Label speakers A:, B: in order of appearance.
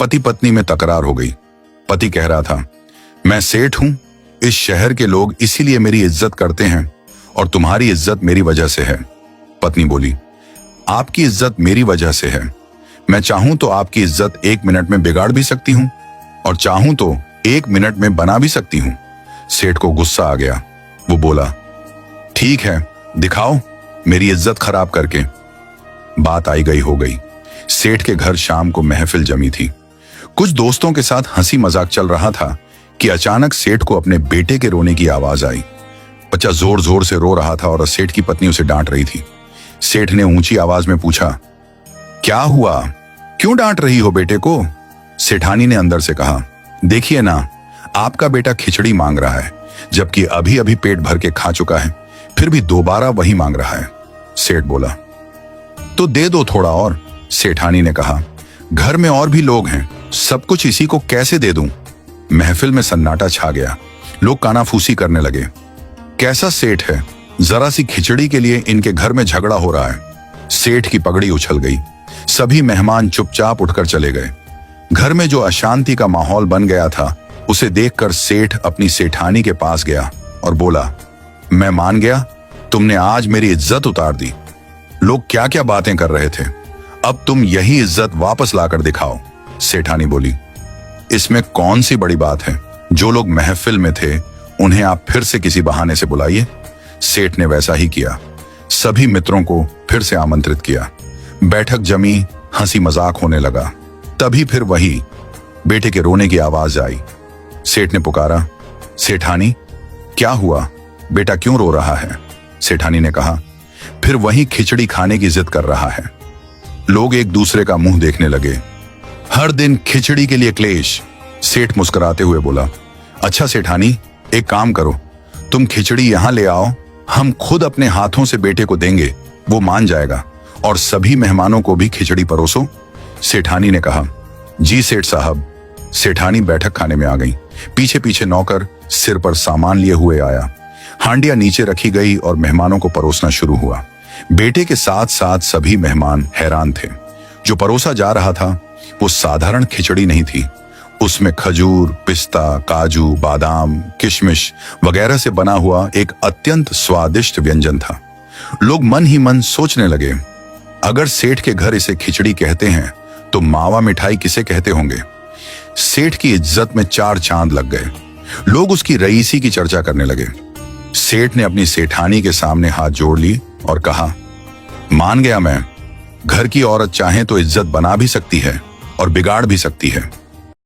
A: पति पत्नी में तकरार हो गई। पति कह रहा था, मैं सेठ हूं, इस शहर के लोग इसीलिए मेरी इज्जत करते हैं और तुम्हारी इज्जत मेरी वजह से है। पत्नी बोली, आपकी इज्जत मेरी वजह से है। मैं चाहूं तो आपकी इज्जत 1 मिनट में बिगाड़ भी सकती हूं और चाहूं तो 1 मिनट में बना भी सकती हूं। सेठ को गुस्सा आ गया। वो बोला, ठीक है, दिखाओ मेरी इज्जत खराब करके। बात आई गई हो गई। सेठ के घर शाम को महफिल जमी थी। कुछ दोस्तों के साथ हंसी मजाक चल रहा था कि अचानक सेठ को अपने बेटे के रोने की आवाज आई। बच्चा जोर जोर से रो रहा था और सेठ की पत्नी उसे डांट रही थी। सेठ ने ऊंची आवाज में पूछा, क्या हुआ, क्यों डांट रही हो बेटे को? सेठानी ने अंदर से कहा, देखिए ना, आपका बेटा खिचड़ी मांग रहा है, जबकि अभी अभी पेट भर के खा चुका है, फिर भी दोबारा वही मांग रहा है। सेठ बोला, तो दे दो थोड़ा और। सेठानी ने कहा, घर में और भी लोग हैं, सब कुछ इसी को कैसे दे दूं? महफिल में सन्नाटा छा गया। लोग कानाफूसी करने लगे। कैसा सेठ है, जरा सी खिचड़ी के लिए इनके घर में झगड़ा हो रहा है। सेठ की पगड़ी उछल गई। सभी मेहमान चुपचाप उठकर चले गए। घर में जो अशांति का माहौल बन गया था, उसे देखकर सेठ अपनी सेठानी के पास गया और बोला, मैं मान गया, तुमने आज मेरी इज्जत उतार दी। लोग क्या क्या बातें कर रहे थे, अब तुम यही इज्जत वापस लाकर दिखाओ। सेठानी बोली, इसमें कौन सी बड़ी बात है? जो लोग महफिल में थे उन्हें आप फिर से किसी बहाने से बुलाइए। सेठ ने वैसा ही किया। सभी मित्रों को फिर से आमंत्रित किया। बैठक जमी, हंसी मजाक होने लगा। तभी फिर वही बेटे के रोने की आवाज आई। सेठ ने पुकारा, सेठानी, क्या हुआ, बेटा क्यों रो रहा है? सेठानी ने कहा, फिर वही खिचड़ी खाने की जिद कर रहा है। लोग एक दूसरे का मुंह देखने लगे। हर दिन खिचड़ी के लिए क्लेश। सेठ मुस्कुराते हुए बोला, अच्छा सेठानी, एक काम करो, तुम खिचड़ी यहां ले आओ, हम खुद अपने हाथों से बेटे को देंगे, वो मान जाएगा, और सभी मेहमानों को भी खिचड़ी परोसो। सेठानी ने कहा, जी सेठ साहब। सेठानी बैठक खाने में आ गई। पीछे पीछे नौकर सिर पर सामान लिए हुए आया। हांडियां नीचे रखी गई और मेहमानों को परोसना शुरू हुआ। बेटे के साथ साथ सभी मेहमान हैरान थे। जो परोसा जा रहा था वो साधारण खिचड़ी नहीं थी, उसमें खजूर, पिस्ता, काजू, बादाम, किशमिश वगैरह से बना हुआ एक अत्यंत स्वादिष्ट व्यंजन था। लोग मन ही मन सोचने लगे, अगर सेठ के घर इसे खिचड़ी कहते हैं तो मावा मिठाई किसे कहते होंगे? सेठ की इज्जत में 4 चांद लग गए। लोग उसकी रईसी की चर्चा करने लगे। सेठ ने अपनी सेठानी के सामने हाथ जोड़ ली और कहा, मान गया मैं, घर की औरत चाहे तो इज्जत बना भी सकती है और बिगाड़ भी सकती है।